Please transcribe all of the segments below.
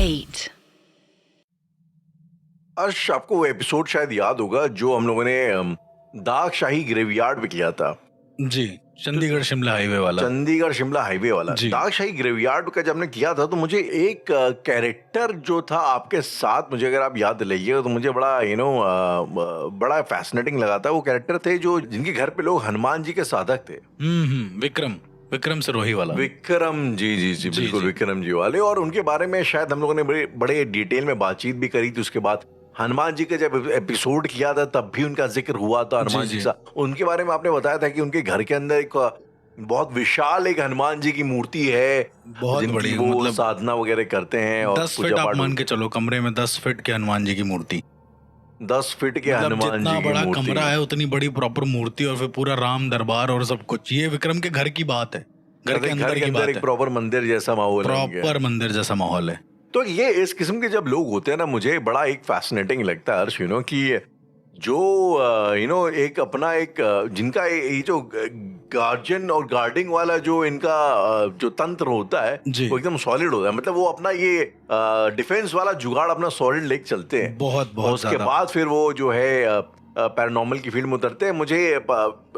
8. अर्श, आपको वो एपिसोड शायद याद होगा जो हम लोगों ने दाग शाही ग्रेवयार्ड में किया था। जी, चंडीगढ़ शिमला हाईवे वाला। चंडीगढ़ शिमला हाईवे वाला जी। दाग शाही ग्रेवयार्ड का जब हमने किया था तो मुझे एक कैरेक्टर जो था आपके साथ, मुझे अगर आप याद दिलाइएगा तो मुझे बड़ा बड़ा फैसिनेटिंग लगा था। वो कैरेक्टर थे जो जिनके घर पे लोग हनुमान जी के साधक थे। विक्रम सिरोही वाला। विक्रम जी जी जी बिल्कुल जी। विक्रम जी वाले। और उनके बारे में शायद हम लोगों ने बड़े डिटेल में बातचीत भी करी थी। उसके बाद हनुमान जी का जब एपिसोड किया था तब भी उनका जिक्र हुआ था हनुमान जी का। उनके बारे में आपने बताया था कि उनके घर के अंदर एक बहुत विशाल एक हनुमान जी की मूर्ति है, बहुत बड़ी, वो मतलब साधना वगैरह करते हैं। और 10 फीट आप मान के चलो, कमरे में 10 फीट के हनुमान जी की मूर्ति। 10 फीट के मतलब हनुमान जी जितना की बड़ा मूर्ति कमरा है उतनी बड़ी प्रॉपर मूर्ति, और फिर पूरा राम दरबार और सब कुछ। ये विक्रम के घर की बात है, घर के अंदर की बात एक है। प्रॉपर मंदिर जैसा माहौल है, प्रॉपर मंदिर जैसा माहौल है। तो ये इस किस्म के जब लोग होते हैं ना, मुझे बड़ा एक फैसिनेटिंग लगता है हर्ष, कि जो एक अपना एक जिनका ये जो गार्जियन और गार्डिंग वाला जो इनका जो तंत्र होता है वो एकदम सॉलिड होता है। मतलब वो अपना ये डिफेंस वाला जुगाड़ अपना सॉलिड लेके चलते हैं। बहुत उसके बाद फिर वो जो है पैरानॉर्मल की फील्ड में उतरते हैं। मुझे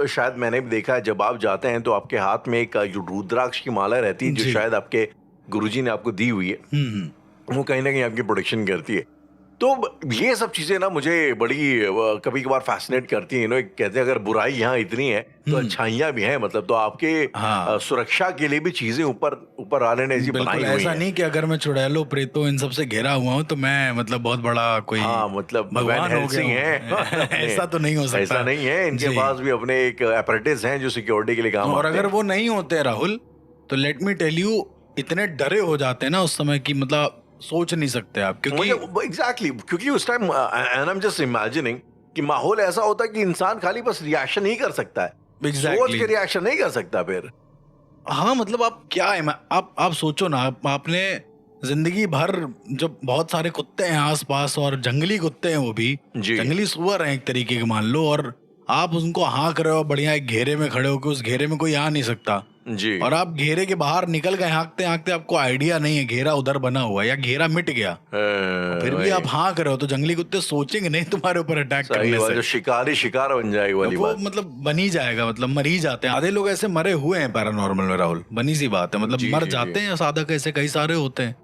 शायद मैंने भी देखा है, जब आप जाते हैं तो आपके हाथ में एक रुद्राक्ष की माला रहती है जो शायद आपके गुरुजी ने आपको दी हुई है। वो कहीं ना कहीं आपकी प्रोटेक्शन करती है। तो ये सब चीजें ना मुझे बड़ी कभी कभार फैसिनेट करती हैं। कहते हैं अगर बुराई यहाँ इतनी है तो अच्छाइयाँ भी हैं। मतलब तो आपके सुरक्षा के लिए भी चीजें ऊपर वाले ने ऐसी बनाई हुई हैं। ऐसा नहीं कि अगर मैं चुड़ैलों प्रेतों इन सबसे घिरा हुआ हूँ तो मैं मतलब बहुत बड़ा कोई मतलब भगवान हो गया है। ऐसा तो नहीं हो सकता। ऐसा नहीं है। इनके पास भी अपने एक अपरेटिस हैं जो सिक्योरिटी के लिए काम और आते अगर हैं। वो नहीं होते राहुल तो लेट मी टेल यू, इतने डरे हो जाते हैं ना उस समय की, मतलब सोच नहीं सकते आप। क्योंकि एग्जैक्टली क्योंकि उस time and I am just imagining कि माहौल ऐसा होता है कि इंसान खाली बस रिएक्शन ही कर सकता है। सोच के रिएक्शन नहीं कर सकता फिर। हाँ, मतलब आप क्या है, आप सोचो ना, आपने जिंदगी भर जब बहुत सारे कुत्ते हैं आसपास, और जंगली कुत्ते हैं, वो भी जंगली सुअर हैं एक तरीके के मान लो, और आप उनको हाँक रहे हो बढ़िया एक घेरे में खड़े हो कि उस घेरे में कोई आ नहीं सकता जी। और आप घेरे के बाहर निकल गए हाँकते हाँकते, आपको आइडिया नहीं है घेरा उधर बना हुआ है या घेरा मिट गया, फिर भी आप हाँक रहे हो, तो जंगली कुत्ते सोचेंगे नहीं तुम्हारे ऊपर अटैक करने से। शिकार बन जाएगा वाली वो बात। मतलब बन ही जाएगा, मतलब मर ही जाते हैं। आधे लोग ऐसे मरे हुए हैं पैरानॉर्मल में राहुल, बनी सी बात है। मतलब मर जाते हैं साधक, ऐसे कई सारे होते हैं।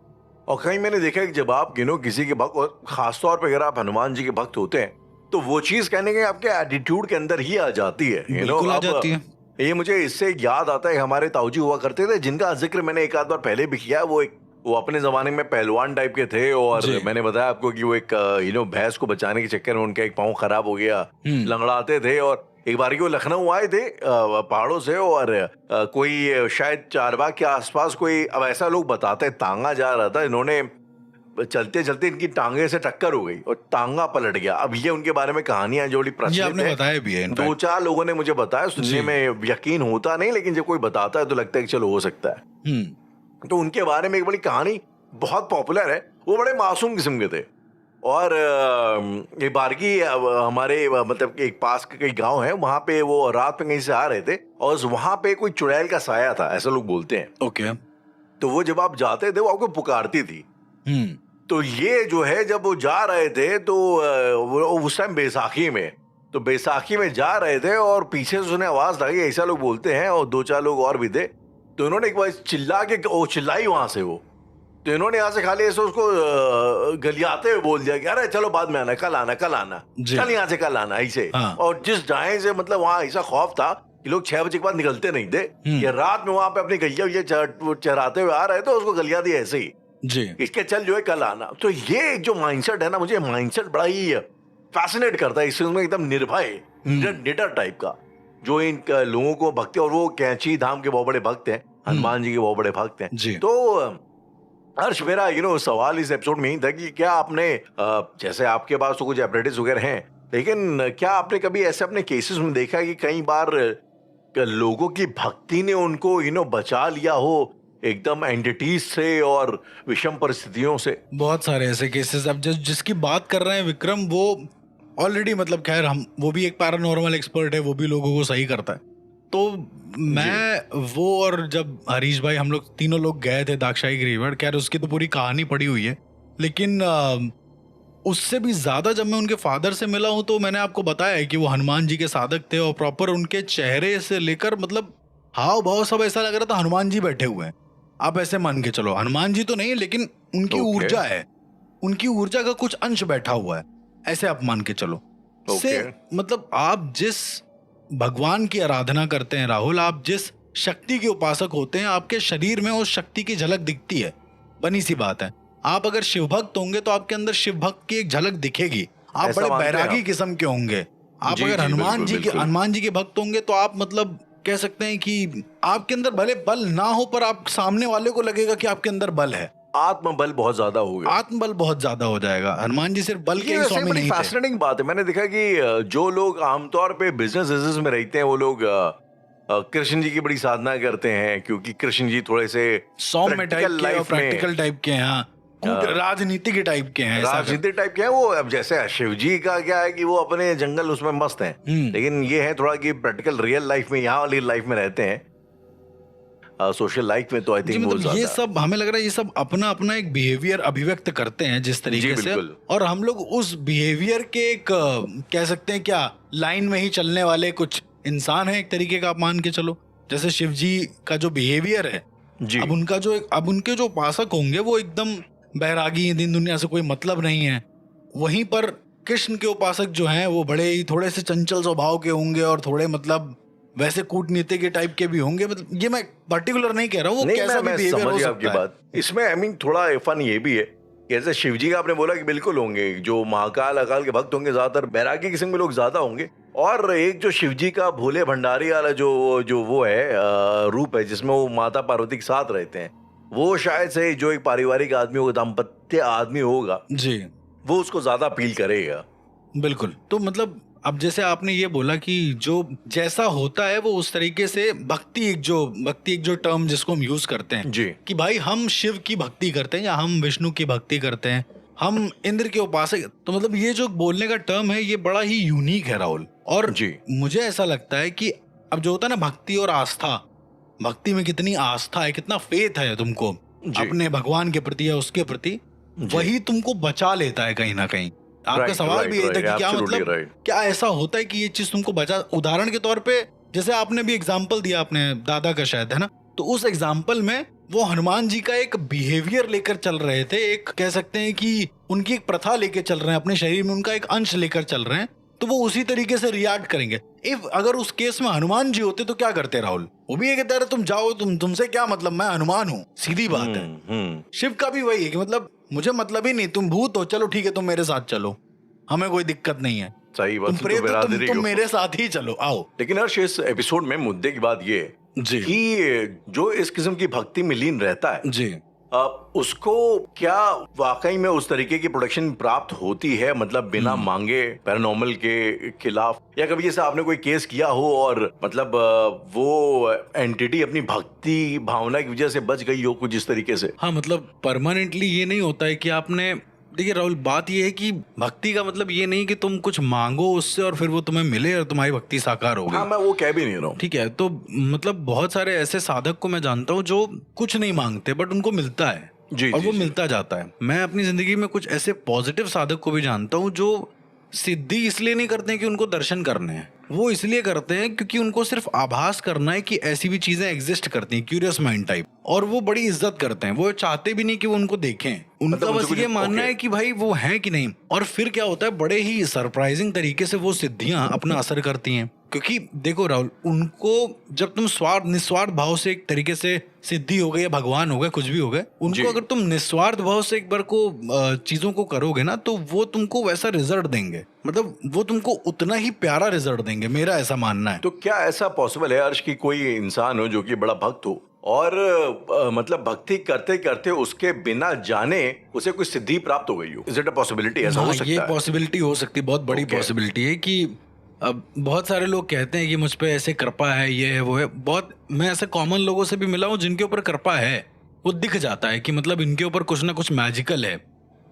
और कहीं मैंने देखा है कि जब आप किसी के भक्त, और खासतौर पर अगर आप हनुमान जी के भक्त होते हैं तो वो चीज कहने के आपके एटीट्यूड के अंदर ही आ जाती है। बिल्कुल आ जाती है। ये मुझे इससे याद आता है, हमारे ताऊजी हुआ करते थे जिनका जिक्र मैंने एक आध बार पहले भी किया। वो अपने जमाने में पहलवान टाइप के थे, और मैंने बताया आपको कि वो एक भैंस को बचाने के चक्कर में उनका एक पाँव खराब हो गया, लंगड़ाते थे। और एक बार वो लखनऊ आए थे पहाड़ों से, और कोई शायद चारबाग के आसपास कोई, अब ऐसा लोग बताते हैं, तांगा जा रहा था, इन्होंने चलते चलते इनकी टांगे से टक्कर हो गई और टांगा पलट गया। अब ये उनके बारे में कहानियां जो बड़ी प्रचलित है, बताया भी है, 2-4 लोगों ने मुझे बताया। सुनने में यकीन होता नहीं, लेकिन जब कोई बताता है तो लगता है कि चलो हो सकता है। तो उनके बारे में एक बड़ी कहानी बहुत पॉपुलर है। वो बड़े मासूम किस्म के थे, और एक बार की हमारे मतलब एक पास का कई गांव है, वहां पे वो रात में कहीं से आ रहे थे और वहां पे कोई चुड़ैल का साया था, ऐसा लोग बोलते हैं। ओके। तो वो जब आप जाते थे वो आपको पुकारती थी। तो ये जो है जब वो जा रहे थे तो उस टाइम बैसाखी में जा रहे थे, और पीछे से उन्हें आवाज लगी, ऐसा लोग बोलते हैं, और 2-4 लोग और भी थे। तो इन्होंने एक बार चिल्लाई वहां से वो, तो इन्होंने यहाँ से खाली ऐसे उसको गलियाते हुए बोल दिया कि अरे चलो बाद में आना, कल आना चल यहाँ से कल आना, ऐसे। और जिस जाए से मतलब वहां ऐसा खौफ था कि लोग 6 बजे के बाद निकलते नहीं थे। ये रात में वहां पे अपनी गैया चराते हुए आ रहे थे, उसको गलिया दिया ऐसे ही जी, इसके चल जो है कल आना। तो ये जो माइंडसेट है ना, मुझे माइंडसेट बड़ा ही फैसिनेट करता है। इसमें एकदम निर्भय निडर टाइप का जो इन लोगों को भक्ति, और वो कैंची धाम के बहुत बड़े भक्त हैं, हनुमान जी के बहुत बड़े भक्त हैं। तो हर्ष, मेरा सवाल इस एपिसोड में ही था कि क्या आपने जैसे आपके पास तो कुछ एपरेटिस वगैरह हैं, लेकिन क्या आपने कभी ऐसे अपने केसेस में देखा है कि कई बार लोगों की भक्ति ने उनको बचा लिया हो एकदम एंटिटीज से और विषम परिस्थितियों से? बहुत सारे ऐसे केसेस। अब जिसकी बात कर रहे हैं विक्रम, वो ऑलरेडी मतलब खैर वो भी एक पैरानॉर्मल एक्सपर्ट है, वो भी लोगों को सही करता है। तो मैं वो, और जब हरीश भाई हम लोग तीनों लोग गए थे दाक्षाई ग्रेवयार्ड, खैर उसकी तो पूरी कहानी पड़ी हुई है, लेकिन उससे भी ज्यादा जब मैं उनके फादर से मिला हूं तो मैंने आपको बताया है कि वो हनुमान जी के साधक थे और प्रॉपर उनके चेहरे से लेकर मतलब हाव भाव सब ऐसा लग रहा था हनुमान जी बैठे हुए हैं। आप ऐसे मान के चलो, हनुमान जी तो नहीं लेकिन उनकी ऊर्जा है, उनकी ऊर्जा का कुछ अंश बैठा हुआ है, ऐसे आप मान के चलो। से मतलब आप जिस भगवान की आराधना करते हैं राहुल, आप जिस शक्ति के उपासक होते हैं, आपके शरीर में उस शक्ति की झलक दिखती है। बनी सी बात है, आप अगर शिव भक्त होंगे तो आपके अंदर शिव भक्त की एक झलक दिखेगी। आप बड़े बैरागी किस्म के होंगे। आप अगर हनुमान जी के भक्त होंगे तो आप मतलब कह सकते हैं कि आपके अंदर भले बल ना हो पर आप सामने वाले को लगेगा कि आपके अंदर बल है। आत्मबल बहुत ज्यादा होगा, आत्मबल बहुत ज्यादा हो जाएगा। हनुमान जी सिर्फ बल के स्वामी नहीं थे। फैसिनेटिंग बात है, मैंने देखा कि जो लोग आमतौर पे बिजनेस में रहते हैं वो लोग कृष्ण जी की बड़ी साधना करते हैं, क्योंकि कृष्ण जी थोड़े से सौम्य टाइप के और प्रैक्टिकल टाइप के हैं, राजनीति के टाइप के हैं, राजनीति टाइप के हैं वो। अब जैसे शिव जी का क्या है कि वो अपने जंगल उसमें मस्त हैं, लेकिन ये है थोड़ा कि प्रैक्टिकल रियल लाइफ में, यहाँ वाली लाइफ में रहते हैं, सोशल लाइफ में तो आई थिंक मतलब ये सब हमें लग रहा है ये सब अपना अपना एक बिहेवियर अभिव्यक्त करते हैं जिस तरीके से, और हम लोग उस बिहेवियर के एक कह सकते हैं क्या लाइन में ही चलने वाले कुछ इंसान है एक तरीके का। आप मान के चलो जैसे शिव जी का जो बिहेवियर है, अब उनके जो उपासक होंगे वो एकदम बैरागी हैं, दिन दुनिया से कोई मतलब नहीं है। वहीं पर कृष्ण के उपासक जो हैं वो बड़े ही थोड़े से चंचल स्वभाव के होंगे और थोड़े मतलब वैसे कूटनीति के टाइप के भी होंगे। मतलब ये मैं पर्टिकुलर नहीं कह रहा हूँ, वो कैसा भी बिहेवियर हो सकता है। बात इसमें आई मीन थोड़ा फन ये भी है, जैसे शिव जी का आपने बोला कि बिल्कुल होंगे, जो महाकाल अकाल के भक्त होंगे ज्यादातर बैरागी किस्म के लोग ज्यादा होंगे। और एक जो शिव जी का भोले भंडारी वाला जो वो है रूप है जिसमें वो माता पार्वती के साथ रहते हैं, वो शायद से जो एक पारिवारिक आदमी होगा, दाम्पत्य आदमी होगा जी, वो उसको ज्यादा अपील करेगा। बिल्कुल। तो मतलब अब जैसे आपने ये बोला कि जो जैसा होता है वो उस तरीके से भक्ति एक जो टर्म जिसको हम यूज करते हैं जी, कि भाई हम शिव की भक्ति करते हैं या हम विष्णु की भक्ति करते हैं, हम इंद्र के उपासक, तो मतलब ये जो बोलने का टर्म है ये बड़ा ही यूनिक है राहुल। और जी मुझे ऐसा लगता है कि अब जो होता है ना भक्ति और आस्था, भक्ति में कितनी आस्था है, कितना फेथ है तुमको अपने भगवान के प्रति या उसके प्रति, वही तुमको बचा लेता है कहीं ना कहीं। आपका सवाल भी यही था कि क्या मतलब क्या ऐसा होता है कि ये चीज तुमको बचा। उदाहरण के तौर पे जैसे आपने भी एग्जांपल दिया अपने दादा का शायद, है ना, तो उस एग्जांपल में वो हनुमान जी का एक बिहेवियर लेकर चल रहे थे, एक कह सकते हैं कि उनकी एक प्रथा लेकर चल रहे हैं, अपने शरीर में उनका एक अंश लेकर चल रहे हैं, तो वो उसी तरीके से रिएक्ट करेंगे। इफ अगर उस केस में हनुमान जी होते तो क्या करते राहुल? वो भी ये कहते हैं तुम जाओ, तुमसे क्या मतलब, मैं हनुमान हूँ, सीधी बात है। शिव का भी वही है कि मतलब मुझे मतलब ही नहीं, तुम भूत हो, चलो ठीक है तुम मेरे साथ चलो, हमें कोई दिक्कत नहीं है, सही बात, तुम प्रेत हो, तुम मेरे साथ ही चलो, आओ। लेकिन हर्ष इस एपिसोड में मुद्दे की बात ये जी कि जो इस किस्म की भक्ति में लीन रहता है जी, उसको क्या वाकई में उस तरीके की प्रोटेक्शन प्राप्त होती है, मतलब बिना मांगे पैरानॉर्मल के खिलाफ, या कभी जैसे आपने कोई केस किया हो और मतलब वो एंटिटी अपनी भक्ति भावना की वजह से बच गई हो कुछ इस तरीके से? हाँ, मतलब परमानेंटली ये नहीं होता है कि आपने, देखिए राहुल बात ये है कि भक्ति का मतलब ये नहीं कि तुम कुछ मांगो उससे और फिर वो तुम्हें मिले और तुम्हारी भक्ति साकार हो गई। हाँ, मैं वो कह भी नहीं रहा हूँ, ठीक है। तो मतलब बहुत सारे ऐसे साधक को मैं जानता हूँ जो कुछ नहीं मांगते बट उनको मिलता है जी, और जी, वो मिलता जाता है। मैं अपनी जिंदगी में कुछ ऐसे पॉजिटिव साधक को भी जानता हूँ जो सिद्धि इसलिए नहीं करते हैं कि उनको दर्शन करने हैं, वो इसलिए करते हैं क्योंकि उनको सिर्फ आभास करना है कि ऐसी भी चीजें एग्जिस्ट करती हैं, क्यूरियस माइंड टाइप, और वो बड़ी इज्जत करते हैं। वो चाहते भी नहीं कि वो उनको देखें, उनका बस ये मानना है कि भाई वो है कि नहीं। और फिर क्या होता है, बड़े ही सरप्राइजिंग तरीके से वो सिद्धियां अपना असर करती हैं। क्योंकि देखो राहुल, उनको जब तुम निस्वार्थ भाव से एक तरीके से सिद्धि हो गई या भगवान हो गए, कुछ भी हो गए, उनको अगर तुम निस्वार्थ भाव से एक बार को चीजों को करोगे ना, तो वो तुमको वैसा रिजल्ट देंगे, मतलब वो तुमको उतना ही प्यारा रिजल्ट देंगे, मेरा ऐसा मानना है। तो क्या ऐसा पॉसिबल है अर्श कि कोई इंसान हो जो कि बड़ा भक्त हो और मतलब भक्ति करते करते उसके बिना जाने उसे कोई सिद्धि प्राप्त हो गई हो? Is it a possibility? ऐसा हो सकता है? ये पॉसिबिलिटी हो सकती है, बहुत बड़ी पॉसिबिलिटी है कि अब बहुत सारे लोग कहते हैं कि मुझ पे ऐसे कृपा है, ये है वो है। बहुत मैं ऐसे कॉमन लोगों से भी मिला हूँ जिनके ऊपर कृपा है, वो दिख जाता है कि मतलब इनके ऊपर कुछ ना कुछ मैजिकल है।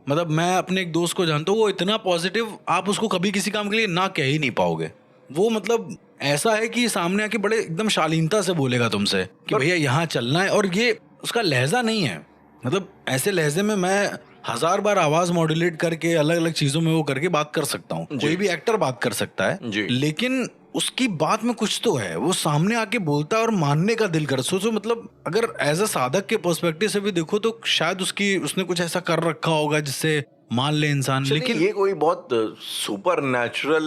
मतलब मैं अपने एक दोस्त को जानता हूँ, वो इतना पॉजिटिव, आप उसको कभी किसी काम के लिए ना कह ही नहीं पाओगे। वो मतलब ऐसा है कि सामने आके बड़े एकदम शालीनता से बोलेगा तुमसे कि भैया यहाँ चलना है, और ये उसका लहजा नहीं है, मतलब ऐसे लहजे में मैं 1000 बार आवाज मॉड्यूलेट करके अलग अलग चीजों में वो करके बात कर सकता हूँ, कोई भी एक्टर बात कर सकता है, लेकिन उसकी बात में कुछ तो है, वो सामने आके बोलता है और मानने का दिल कर। सोचो मतलब अगर एज अ साधक के पर्सपेक्टिव से भी देखो तो शायद उसने कुछ ऐसा कर रखा होगा जिससे मान ले इंसान। लेकिन ये कोई बहुत सुपर नेचुरल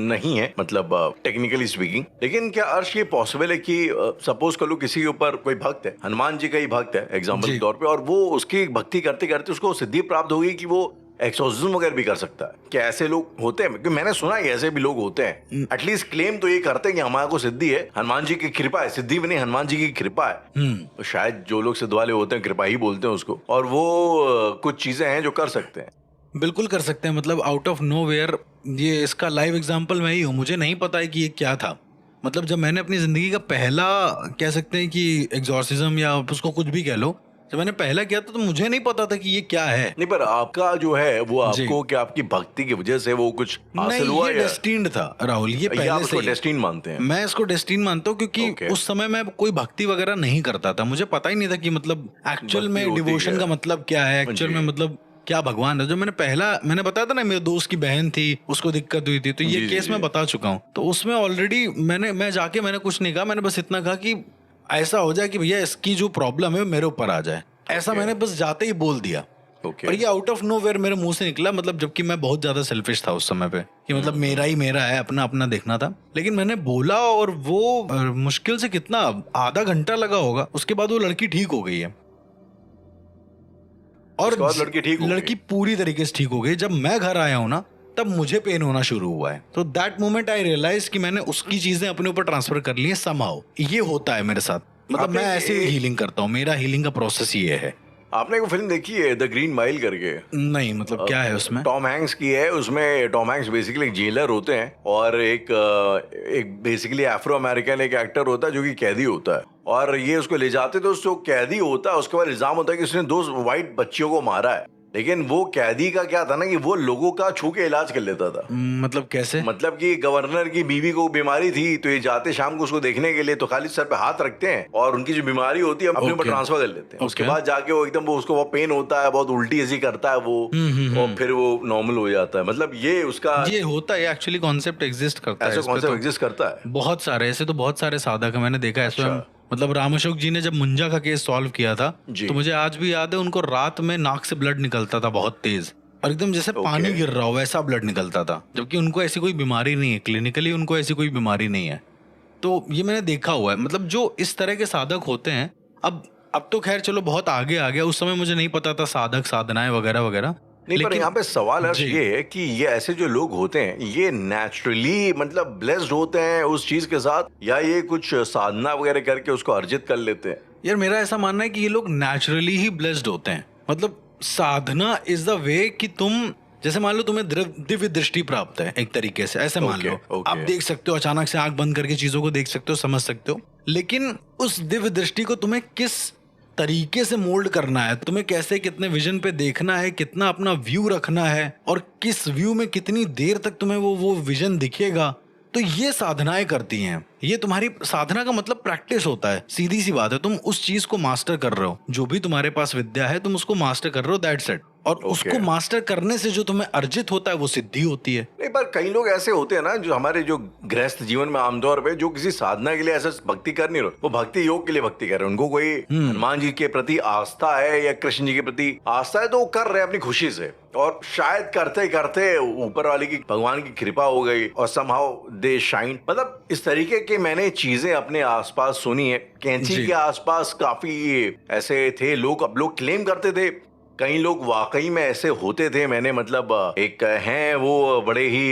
नहीं है, मतलब टेक्निकली स्पीकिंग। लेकिन क्या अर्श ये पॉसिबल है कि सपोज कर लो किसी के ऊपर कोई भक्त है, हनुमान जी का ही भक्त है एग्जाम्पल के तौर पे, और वो उसकी भक्ति करते करते उसको सिद्धि प्राप्त होगी कि वो एक्सोर्सिज्म वगैरह भी कर सकता है? क्या ऐसे लोग होते हैं? क्योंकि मैंने सुना है ऐसे भी लोग होते हैं, एटलीस्ट क्लेम तो ये करते हैं कि हमारे को सिद्धि है, हनुमान जी की कृपा है। सिद्धि भी नहीं, हनुमान जी की कृपा है। तो शायद जो लोग सिद्ध वाले होते हैं कृपा ही बोलते हैं उसको, और वो कुछ चीजें हैं जो कर सकते हैं। बिल्कुल कर सकते हैं, मतलब आउट ऑफ नोवेयर। ये इसका लाइव एग्जांपल मैं ही हूँ, मुझे नहीं पता है कि ये क्या था। मतलब जब मैंने अपनी जिंदगी का पहला, कह सकते हैं कि एग्जॉर्सिज्म या उसको कुछ भी कह लो, जब मैंने पहला किया था तो मुझे नहीं पता था कि ये क्या है। नहीं, पर आपका जो है वो आपको क्या आपकी भक्ति की वजह से वो कुछ हासिल हुआ? ये डेस्टिन्ड था राहुल, ये पहले से ही। डेस्टिन मानते हैं? मैं इसको डेस्टिन मानता हूँ क्योंकि उस समय मैं कोई भक्ति वगैरह नहीं करता था, मुझे पता ही नहीं था कि मतलब एक्चुअल में डिवोशन का मतलब क्या है, एक्चुअल में मतलब क्या भगवान है। जो मैंने बताया था ना, मेरे दोस्त की बहन थी, उसको दिक्कत हुई थी, तो ये केस मैं बता चुका हूँ। तो उसमें ऑलरेडी मैंने कुछ नहीं कहा, मैंने बस इतना कहा कि ऐसा हो जाए कि भैया इसकी जो प्रॉब्लम है मेरे ऊपर आ जाए, ऐसा मैंने बस जाते ही बोल दिया। और ये आउट ऑफ नोवेयर मेरे मुंह से निकला, मतलब जबकि मैं बहुत ज्यादा सेल्फिश था उस समय पे, कि मतलब मेरा ही मेरा है, अपना अपना देखना था। लेकिन मैंने बोला और वो मुश्किल से कितना आधा घंटा लगा होगा, उसके बाद वो लड़की ठीक हो गई है। और लड़की पूरी तरीके से ठीक हो गई। जब मैं घर आया हूं ना, तब मुझे पेन होना शुरू हुआ है। तो दैट मोमेंट आई रियलाइज कि मैंने उसकी चीजें अपने ऊपर ट्रांसफर कर ली है समहाउ। ये होता है मेरे साथ, मतलब मैं ऐसे ही हीलिंग करता हूँ, मेरा हीलिंग का प्रोसेस ये है। आपने एक फिल्म देखी है द ग्रीन माइल करके? नहीं, मतलब क्या है उसमें? टॉम हैंक्स की है। उसमें टॉम हैंक्स बेसिकली एक जेलर होते हैं, और एक बेसिकली अफ्रो अमेरिकन एक एक्टर होता है जो कि कैदी होता है, और ये उसको ले जाते तो जो कैदी होता है उसके बाद इल्जाम होता है कि उसने 2 व्हाइट बच्चियों को मारा है। लेकिन वो कैदी का क्या था ना कि वो लोगों का छू के इलाज कर लेता था। मतलब कैसे? मतलब कि गवर्नर की बीवी को बीमारी थी, तो ये जाते शाम को उसको देखने के लिए, तो खाली सर पे हाथ रखते हैं और उनकी जो बीमारी होती है अपने ऊपर ट्रांसफर कर लेते हैं। उसके बाद जाके वो एकदम उसको बहुत पेन होता है, बहुत उल्टी ऐसी करता है वो, और फिर वो नॉर्मल हो जाता है। मतलब ये उसका ये होता है एक्चुअली, कॉन्सेप्ट एग्जिस्ट करता है, ऐसा कॉन्सेप्ट एग्जिस्ट करता है। बहुत सारे ऐसे, तो बहुत सारे साधक है, मैंने देखा है। मतलब राम अशोक जी ने जब मुंजा का केस सॉल्व किया था, तो मुझे आज भी याद है, उनको रात में नाक से ब्लड निकलता था बहुत तेज, और एकदम जैसे पानी गिर रहा हो वैसा ब्लड निकलता था, जबकि उनको ऐसी कोई बीमारी नहीं है, क्लिनिकली उनको ऐसी कोई बीमारी नहीं है। तो ये मैंने देखा हुआ है। मतलब जो इस तरह के साधक होते हैं, अब तो खैर चलो बहुत आगे आ गया, उस समय मुझे नहीं पता था साधक साधनाएं वगैरह वगैरह। नहीं, पर यहाँ पे सवाल अर्श ये है कि ये ऐसे जो लोग होते हैं ये नेचुरली मतलब ब्लेस्ड होते हैं उस चीज के साथ, या ये कुछ साधना वगैरह करके उसको अर्जित कर लेते हैं? यार मेरा ऐसा मानना है कि ये लोग नेचुरली ही ब्लेस्ड होते हैं। मतलब साधना इज द वे कि तुम, जैसे मान लो तुम्हें दिव्य दृष्टि प्राप्त है एक तरीके से, ऐसे मान लो आप देख सकते हो, अचानक से आंख बंद करके चीजों को देख सकते हो, समझ सकते हो। लेकिन उस दिव्य दृष्टि को तुम्हें किस तरीके से मोल्ड करना है, तुम्हें कैसे कितने विजन पे देखना है, कितना अपना व्यू रखना है, और किस व्यू में कितनी देर तक तुम्हें वो विजन दिखेगा, तो ये साधनाएं करती हैं। ये तुम्हारी साधना का मतलब प्रैक्टिस होता है, सीधी सी बात है। तुम उस चीज को मास्टर कर रहे हो, जो भी तुम्हारे पास विद्या है तुम उसको मास्टर कर रहे हो, दैट्स इट। और उसको मास्टर करने से जो तुम्हें अर्जित होता है वो सिद्धि होती है। नहीं, पर कई लोग ऐसे होते हैं ना जो हमारे जो गृहस्थ जीवन में आमतौर पे जो किसी साधना के लिए ऐसा भक्ति कर नहीं रहे, वो भक्ति योग के लिए भक्ति कर रहे हैं। उनको कोई हनुमान जी के प्रति आस्था है या कृष्ण जी के प्रति आस्था है, तो वो कर रहे हैं अपनी खुशी से, और शायद करते करते ऊपर वाले की भगवान की कृपा हो गई और समहाउ दे शाइन। मतलब इस तरीके के मैंने चीजें अपने आसपास सुनी है। कैंची के आसपास काफी ऐसे थे लोग, अब लोग क्लेम करते थे, कई लोग वाकई में ऐसे होते थे। मैंने मतलब एक हैं वो बड़े ही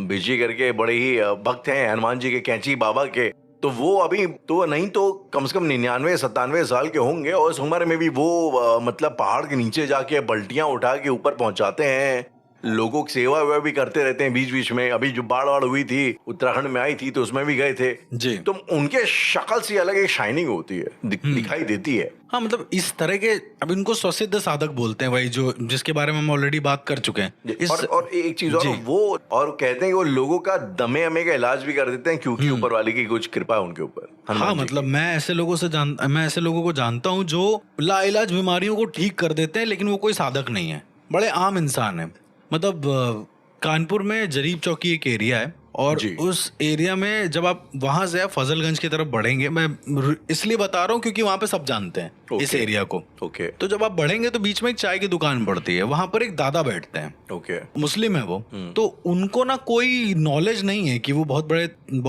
बिजी करके बड़े ही भक्त हैं हनुमान जी के, कैंची बाबा के, तो वो अभी तो नहीं तो कम से कम 99-97 साल के होंगे, और इस उम्र में भी वो मतलब पहाड़ के नीचे जाके बल्टियां उठा के ऊपर पहुंचाते हैं, लोगों की सेवा वेवा भी करते रहते हैं बीच बीच में। अभी जो बाढ़ हुई थी उत्तराखंड में आई थी तो उसमें भी गए थे जी। तो उनके शक्ल से अलग एक शाइनिंग होती है, दिखाई देती है। हाँ मतलब इस तरह के, अब इनको स्वसिद्ध साधक बोलते हैं भाई, जो जिसके बारे में हम ऑलरेडी बात कर चुके हैं। और एक चीज और, वो और कहते हैं कि वो लोगों का दमे अमे का इलाज भी कर देते हैं क्योंकि ऊपर वाले की कुछ कृपा है उनके ऊपर। हाँ मतलब मैं ऐसे लोगों को जानता हूँ जो लाइलाज बीमारियों को ठीक कर देते हैं, लेकिन वो कोई साधक नहीं है, बड़े आम इंसान है। मतलब कानपुर में जरीब चौकी एक एरिया है और उस एरिया में जब आप वहां से फजलगंज की तरफ बढ़ेंगे, मैं इसलिए बता रहा हूँ क्योंकि वहां पे सब जानते हैं इस एरिया को। तो जब आप बढ़ेंगे तो बीच में एक चाय की दुकान पड़ती है, वहां पर एक दादा बैठते हैं। मुस्लिम है वो। तो उनको ना कोई नॉलेज नहीं है कि वो बहुत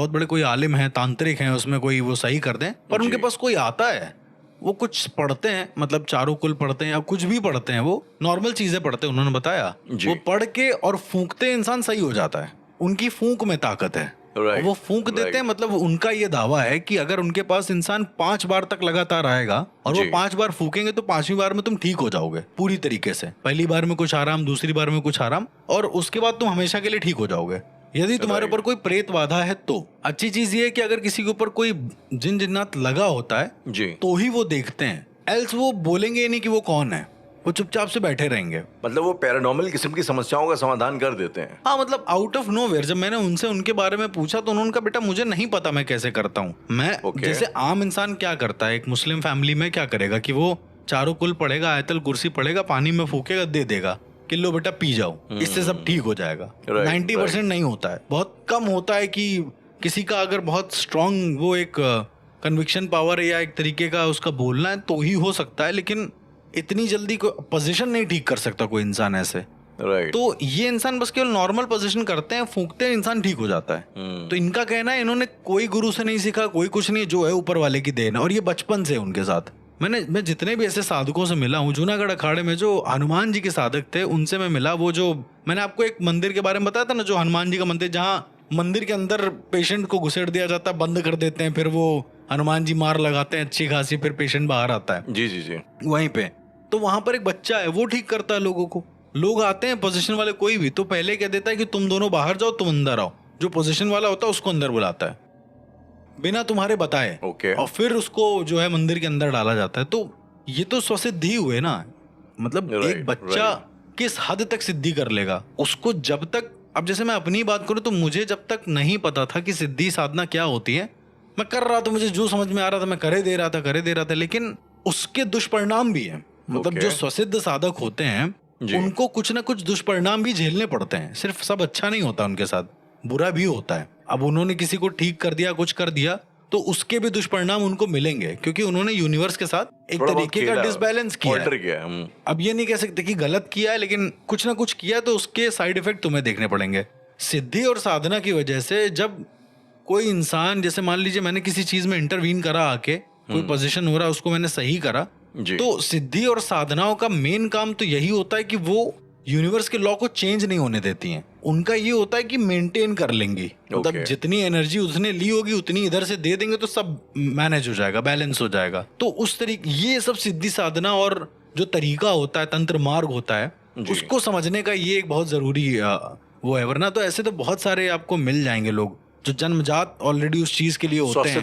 बड़े कोई आलिम हैं, तांत्रिक हैं, उसमें कोई वो सही कर दें, पर उनके पास कोई आता है, वो कुछ पढ़ते हैं, मतलब चारों कुल पढ़ते हैं या कुछ भी पढ़ते हैं, वो नॉर्मल चीजें पढ़ते हैं, उन्होंने बताया। वो पढ़ के और फूंकते इंसान सही हो जाता है, उनकी फूंक में ताकत है। वो फूंक देते हैं, मतलब उनका ये दावा है कि अगर उनके पास इंसान 5 बार तक लगातार आएगा और वो 5 बार फूकेंगे तो 5वीं बार में तुम ठीक हो जाओगे पूरी तरीके से। पहली बार में कुछ आराम, दूसरी बार में कुछ आराम, और उसके बाद तुम हमेशा के लिए ठीक हो जाओगे। यदि तुम्हारे ऊपर कोई प्रेत बाधा है तो अच्छी चीज ये है कि अगर किसी के ऊपर कोई जिन जिन्नात लगा होता है तो ही वो देखते हैं, एल्स वो बोलेंगे नहीं कि वो कौन है, वो चुपचाप से बैठे रहेंगे। मतलब वो पैरानॉर्मल किस्म की समस्याओं का समाधान कर देते हैं। हाँ मतलब आउट ऑफ नोवेयर जब मैंने उनसे उनके बारे में पूछा तो उन्होंने कहा बेटा मुझे नहीं पता मैं कैसे करता हूँ। मैं जैसे आम इंसान क्या करता है, एक मुस्लिम फैमिली में क्या करेगा कि वो चारों कुल पढ़ेगा, आयतल कुर्सी पढ़ेगा, पानी में फूकेगा, दे देगा कि लो बेटा पी जाओ, इससे सब ठीक हो जाएगा। 90% नहीं होता है, बहुत कम होता है कि किसी का अगर बहुत स्ट्रांग वो एक कन्विक्शन पावर या एक तरीके का उसका बोलना है तो ही हो सकता है, लेकिन इतनी जल्दी कोई पोजीशन नहीं ठीक कर सकता कोई इंसान ऐसे। तो ये इंसान बस केवल नॉर्मल पोजीशन करते हैं, फूंकते हैं, इंसान ठीक हो जाता है। तो इनका कहना है इन्होंने कोई गुरु से नहीं सीखा, कोई कुछ नहीं, जो है ऊपर वाले की देन है, और ये बचपन से उनके साथ। मैं जितने भी ऐसे साधकों से मिला हूँ, जूनागढ़ अखाड़े में जो हनुमान जी के साधक थे उनसे मैं मिला। वो जो मैंने आपको एक मंदिर के बारे में बताया था ना, जो हनुमान जी का मंदिर, जहाँ मंदिर के अंदर पेशेंट को घुसेड़ दिया जाता है, बंद कर देते हैं, फिर वो हनुमान जी मार लगाते हैं अच्छी खासी, फिर पेशेंट बाहर आता है। जी वहीं पे तो वहां पर एक बच्चा है, वो ठीक करता है लोगों को। लोग आते हैं पोजीशन वाले कोई भी, तो पहले कह देता है कि तुम दोनों बाहर जाओ, तुम अंदर आओ। जो पोजीशन वाला होता है उसको अंदर बुलाता है बिना तुम्हारे बताए। और फिर उसको जो है मंदिर के अंदर डाला जाता है। तो ये तो स्वसिद्धि हुए ना, मतलब एक बच्चा किस हद तक सिद्धि कर लेगा उसको, जब तक, अब जैसे मैं अपनी बात करूं तो मुझे जब तक नहीं पता था कि सिद्धि साधना क्या होती है, मैं कर रहा था, मुझे जो समझ में आ रहा था मैं करे दे रहा था, लेकिन उसके दुष्परिणाम भी है। मतलब जो स्वसिद्ध साधक होते हैं उनको कुछ ना कुछ दुष्परिणाम भी झेलने पड़ते हैं, सिर्फ सब अच्छा नहीं होता उनके साथ, बुरा भी होता है। अब उन्होंने किसी को ठीक कर दिया, कुछ कर दिया, तो उसके भी दुष्परिणाम उनको मिलेंगे, क्योंकि उन्होंने यूनिवर्स के साथ एक तरीके का डिसबैलेंस किया है। अब ये नहीं कह सकते कि गलत किया है, लेकिन कुछ ना कुछ किया, तो उसके साइड इफेक्ट तुम्हें देखने पड़ेंगे। सिद्धि और साधना की वजह से जब कोई इंसान, जैसे मान लीजिए मैंने किसी चीज में इंटरवीन करा, आके कोई पोजीशन हो रहा है उसको मैंने सही करा, तो सिद्धि और साधनाओं का मेन काम तो यही होता है कि वो यूनिवर्स के लॉ को चेंज नहीं होने देती हैं। उनका ये होता है कि मेंटेन कर लेंगी, मतलब जितनी एनर्जी उसने ली होगी उतनी इधर से दे देंगे तो सब मैनेज हो जाएगा, बैलेंस हो जाएगा। तो उस तरीके ये सब सिद्धि साधना और जो तरीका होता है, तंत्र मार्ग होता है, उसको समझने का ये एक बहुत जरूरी वो है। वरना तो ऐसे तो बहुत सारे आपको मिल जाएंगे लोग जो जन्मजात ऑलरेडी उस चीज के लिए होते हैं,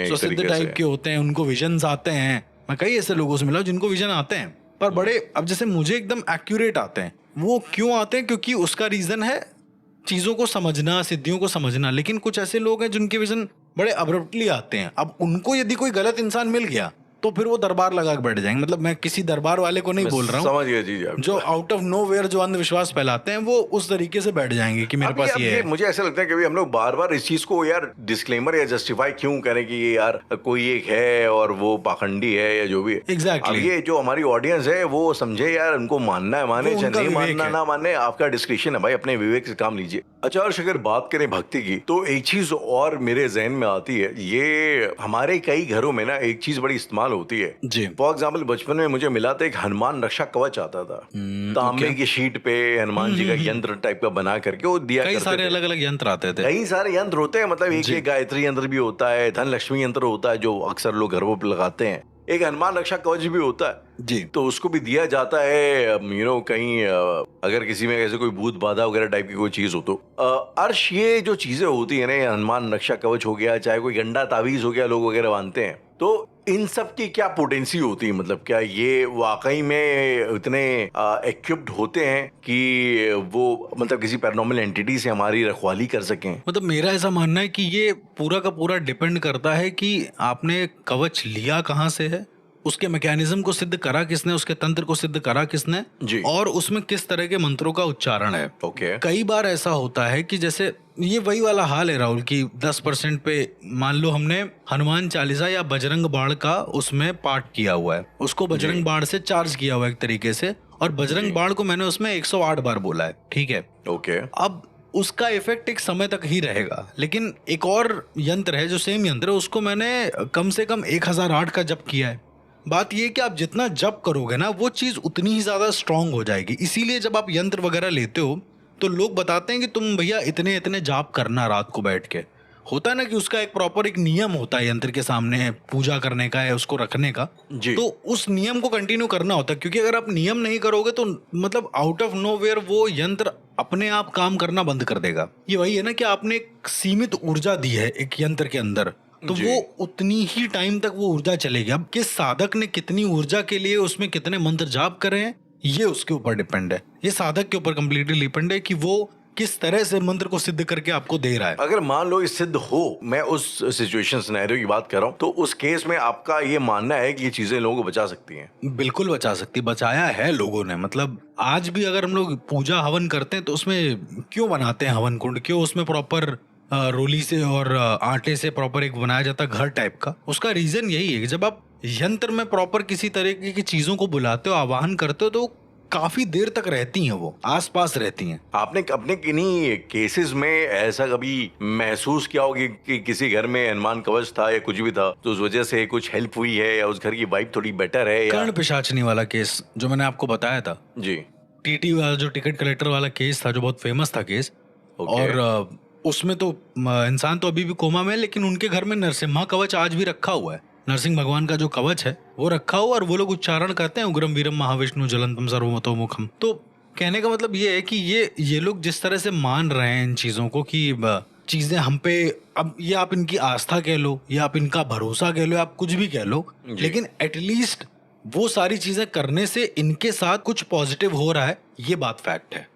स्वसिद्ध टाइप के होते हैं, उनको विजन्स आते हैं। मैं कई ऐसे लोगों से मिला जिनको विजन आते हैं, पर बड़े, अब जैसे मुझे एकदम एक्यूरेट आते हैं। वो क्यों आते हैं? क्योंकि उसका रीजन है चीजों को समझना, सिद्धियों को समझना। लेकिन कुछ ऐसे लोग हैं जिनके विजन बड़े अब्रप्टली आते हैं। अब उनको यदि कोई गलत इंसान मिल गया तो फिर वो दरबार लगा के बैठ जाएंगे। मतलब मैं किसी दरबार वाले को नहीं बोल रहा हूँ, समझ गया जी, जो आउट ऑफ नोवेयर जो अंधविश्वास फैलाते हैं वो उस तरीके से बैठ जाएंगे कि मेरे पास ये है। मुझे ऐसा लगता है कि हम लोग बार बार इस चीज को यार डिस्क्लेमर या जस्टिफाई क्यों करें कि ये यार कोई एक है और वो पाखंडी है या जो भी है। एग्जैक्टली। ये जो हमारी ऑडियंस है वो समझे यार, उनको मानना है माने, नहीं मानना ना माने, आपका डिस्क्रिप्शन है भाई, अपने विवेक से काम लीजिए। अच्छा, और अगर बात करें भक्ति की तो एक चीज और मेरे जहन में आती है, ये हमारे कई घरों में ना एक चीज बड़ी इस्तेमाल होती है जी। फॉर एग्जाम्पल बचपन में मुझे मिला था एक हनुमान रक्षा कवच आता था, तांबे की शीट पे हनुमान जी का यंत्र टाइप का बना करके वो दिया। कई सारे अलग अलग यंत्र आते थे, कई सारे यंत्र होते हैं, मतलब एक गायत्री यंत्र भी होता है, धन लक्ष्मी यंत्र होता है जो अक्सर लोग घरों पर लगाते हैं, एक हनुमान रक्षा कवच भी होता है जी। तो उसको भी दिया जाता है कहीं अगर किसी में ऐसे कोई भूत बाधा वगैरह टाइप की कोई चीज हो तो। अर्श, ये जो चीजें होती है ना, ये हनुमान रक्षा कवच हो गया, चाहे कोई गंडा तावीज हो गया, लोग वगैरह बांधते हैं, तो इन सब की क्या पोटेंसी होती है? मतलब क्या ये वाकई में इतने इक्विप्ड होते हैं कि वो मतलब किसी पैरानॉर्मल एंटिटी से हमारी रखवाली कर सकें? मतलब मेरा ऐसा मानना है कि ये पूरा का पूरा डिपेंड करता है कि आपने कवच लिया कहाँ से है, उसके मैकेनिज्म को सिद्ध करा किसने, उसके तंत्र को सिद्ध करा किसने जी। और उसमें किस तरह के मंत्रों का उच्चारण है। ओके। कई बार ऐसा होता है कि जैसे ये वही वाला हाल है राहुल कि 10% पे मान लो हमने हनुमान चालीसा या बजरंग बाण का उसमें पाठ किया हुआ है, उसको बजरंग बाण से चार्ज किया हुआ है एक तरीके से, और बजरंग बाण को मैंने उसमें 108 बार बोला है, ठीक है। ओके। अब उसका इफेक्ट एक समय तक ही रहेगा, लेकिन एक और यंत्र है जो सेम यंत्र है, उसको मैंने कम से कम 1008 का जप किया है। बात ये कि आप जितना जप करोगे ना वो चीज उतनी ही ज्यादा स्ट्रांग हो जाएगी। इसीलिए जब आप यंत्र वगैरह लेते हो तो लोग बताते हैं कि तुम भैया इतने इतने जाप करना रात को बैठ के। होता है ना कि उसका एक प्रॉपर एक नियम होता है यंत्र के सामने पूजा करने का है, उसको रखने का जी। तो उस नियम को कंटिन्यू करना होता है, क्योंकि अगर आप नियम नहीं करोगे तो मतलब आउट ऑफ नोवेयर वो यंत्र अपने आप काम करना बंद कर देगा। ये वही है ना कि आपने एक सीमित ऊर्जा दी है एक यंत्र के अंदर, तो वो उतनी ही टाइम तक वो ऊर्जा चलेगी। अब किस साधक ने कितनी ऊर्जा के लिए उसमें कितने मंत्र जाप करे हैं ये उसके ऊपर डिपेंड है, ये साधक के ऊपर कंप्लीटली डिपेंड है कि वो किस तरह से मंत्र को सिद्ध करके आपको दे रहा है। अगर मान लो ये सिद्ध हो, मैं उस सिचुएशन सिनेरियो की बात कर रहा हूँ, तो उस केस में आपका ये मानना है कि ये चीजें लोगों को बचा सकती हैं? बिल्कुल बचा सकती, बचाया है लोगों ने। मतलब आज भी अगर हम लोग पूजा हवन करते हैं तो उसमें क्यों बनाते हैं हवन कुंड, क्यों उसमें प्रॉपर रोली से और आटे से प्रॉपर एक बनाया जाता है घर टाइप का, उसका रीजन यही है कि जब आप यंत्र में प्रॉपर किसी तरीके की चीजों को बुलाते हो, आवाहन करते हो, तो काफी देर तक रहती हैं, वो आसपास रहती हैं। आपने अपने किन्हीं केसेस में ऐसा कभी महसूस किया होगा कि किसी घर में हनुमान कवच था या कुछ भी था तो उस वजह से कुछ हेल्प हुई है या उस घर की वाइब थोड़ी बेटर है? या कर्ण पिशाचनी वाला केस जो मैंने आपको बताया था जी, टीटी वाला जो टिकट कलेक्टर वाला केस था जो बहुत फेमस था केस, और उसमें तो इंसान तो अभी भी कोमा में है, लेकिन उनके घर में नरसिम्हा कवच आज भी रखा हुआ है। नरसिंह भगवान का जो कवच है वो रखा हुआ, और वो लोग उच्चारण करते हैं उग्रम वीरम महाविष्णु जलंतम सर्वतोमुखम। तो कहने का मतलब ये है कि ये लोग जिस तरह से मान रहे हैं इन चीजों को कि चीजें हम पे, अब ये आप इनकी आस्था कह लो या आप इनका भरोसा कह लो, आप कुछ भी कह लो, लेकिन एटलीस्ट वो सारी चीजें करने से इनके साथ कुछ पॉजिटिव हो रहा है, ये बात फैक्ट है।